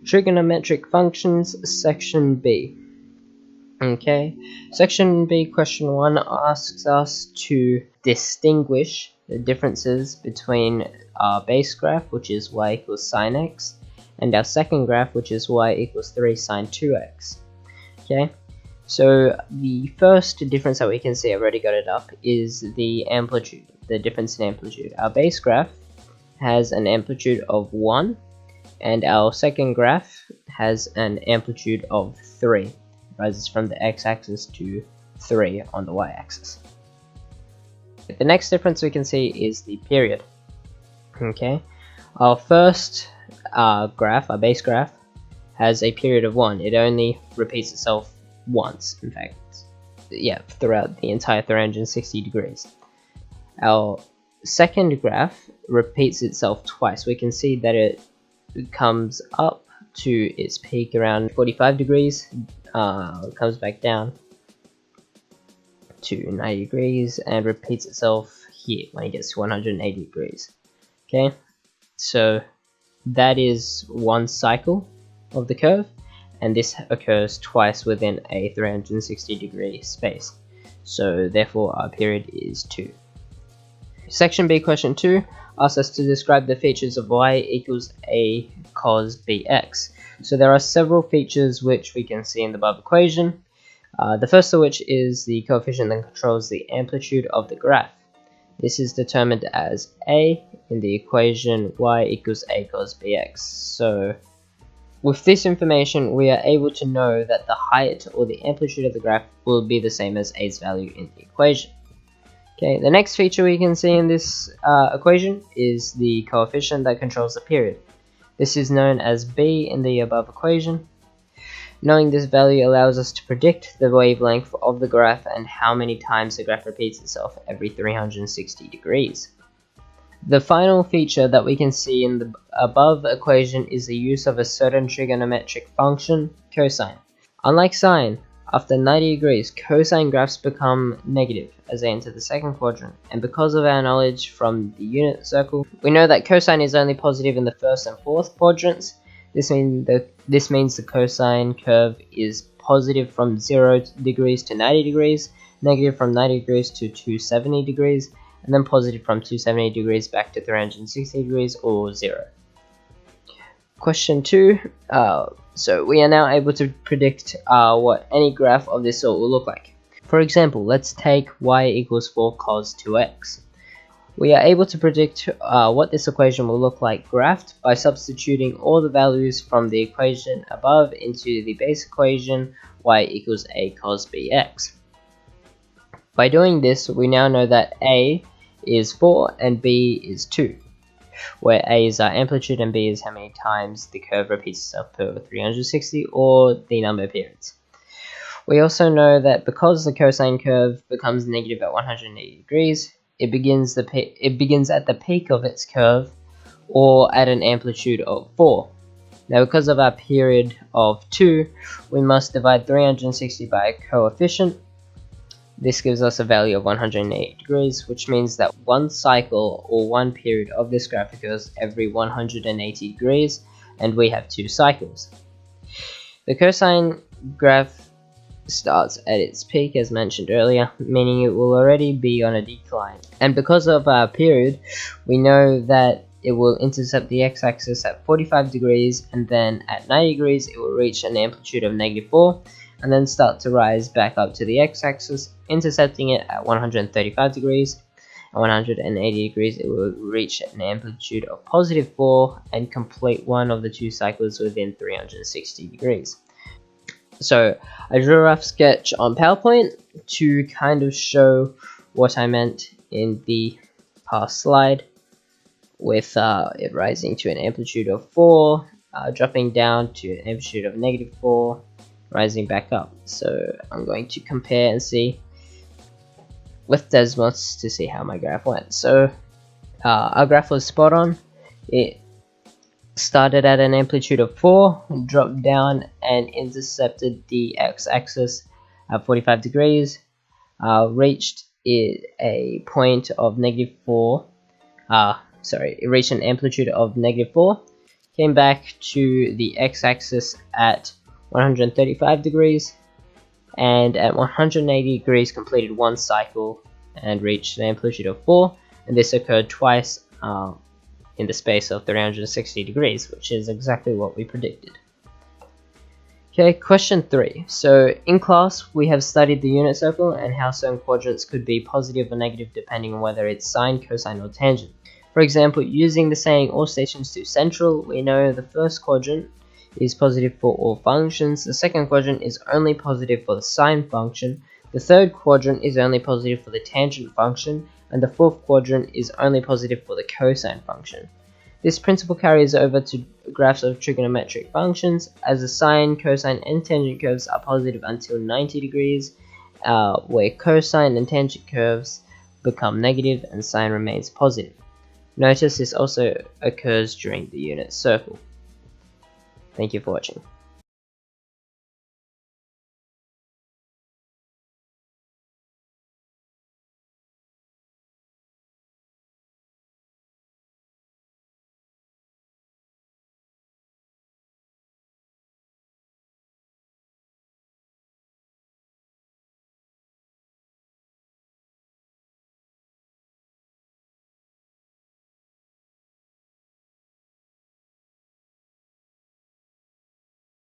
Trigonometric functions, section B. Okay, section B, question 1 asks us to distinguish the differences between our base graph, which is y equals sine x, and our second graph, which is y equals 3 sine 2x. Okay, so the first difference that we can see, I've already got it up, is the amplitude, the difference in amplitude. Our base graph has an amplitude of 1, and our second graph has an amplitude of 3. It rises from the x-axis to 3 on the y-axis. The next difference we can see is the period. Okay, our first graph, our base graph, has a period of 1. It only repeats itself once, in fact, yeah, throughout the entire 360 degrees. Our second graph repeats itself twice. We can see that it comes up to its peak around 45 degrees, comes back down to 90 degrees, and repeats itself here when it gets to 180 degrees. Okay, so that is one cycle of the curve, and this occurs twice within a 360 degree space, so therefore our period is 2. Section B, question 2 asks us to describe the features of y equals a cos bx. So there are several features which we can see in the above equation. The first of which is the coefficient that controls the amplitude of the graph. This is determined as a in the equation y equals a cos bx. So with this information, we are able to know that the height or the amplitude of the graph will be the same as a's value in the equation. Okay, the next feature we can see in this equation is the coefficient that controls the period. This is known as b in the above equation. Knowing this value allows us to predict the wavelength of the graph and how many times the graph repeats itself every 360 degrees. The final feature that we can see in the above equation is the use of a certain trigonometric function, cosine. Unlike sine, after 90 degrees, cosine graphs become negative as they enter the second quadrant, and because of our knowledge from the unit circle, we know that cosine is only positive in the first and fourth quadrants. This means the cosine curve is positive from 0 degrees to 90 degrees, negative from 90 degrees to 270 degrees, and then positive from 270 degrees back to 360 degrees, or 0. Question 2. So we are now able to predict what any graph of this sort will look like. For example, let's take y equals 4 cos 2x. We are able to predict what this equation will look like graphed by substituting all the values from the equation above into the base equation y equals a cos bx. By doing this, we now know that a is 4 and b is 2, where a is our amplitude and b is how many times the curve repeats itself per 360, or the number of periods. We also know that because the cosine curve becomes negative at 180 degrees, it begins at the peak of its curve, or at an amplitude of 4. Now, because of our period of 2, we must divide 360 by a coefficient. This gives us a value of 180 degrees, which means that one cycle or one period of this graph occurs every 180 degrees, and we have 2 cycles. The cosine graph starts at its peak, as mentioned earlier, meaning it will already be on a decline. And because of our period, we know that it will intercept the x-axis at 45 degrees, and then at 90 degrees it will reach an amplitude of -4, and then start to rise back up to the x-axis, intercepting it at 135 degrees. At 180 degrees it will reach an amplitude of +4 and complete one of the 2 cycles within 360 degrees. So I drew a rough sketch on PowerPoint to kind of show what I meant in the past slide, with it rising to an amplitude of 4, dropping down to an amplitude of -4, rising back up. So I'm going to compare and see with Desmos to see how my graph went. So our graph was spot on. It started at an amplitude of 4, dropped down and intercepted the x-axis at 45 degrees, reached a point of -4, it reached an amplitude of -4, came back to the x-axis at 135 degrees, and at 180 degrees completed one cycle and reached an amplitude of 4, and this occurred twice in the space of 360 degrees, which is exactly what we predicted. Okay, question 3. So in class we have studied the unit circle and how certain quadrants could be positive or negative depending on whether it's sine, cosine, or tangent. For example, using the saying all stations to central, we know the first quadrant is positive for all functions, the second quadrant is only positive for the sine function, the third quadrant is only positive for the tangent function, and the fourth quadrant is only positive for the cosine function. This principle carries over to graphs of trigonometric functions, as the sine, cosine, and tangent curves are positive until 90 degrees, where cosine and tangent curves become negative and sine remains positive. Notice this also occurs during the unit circle. Thank you for watching.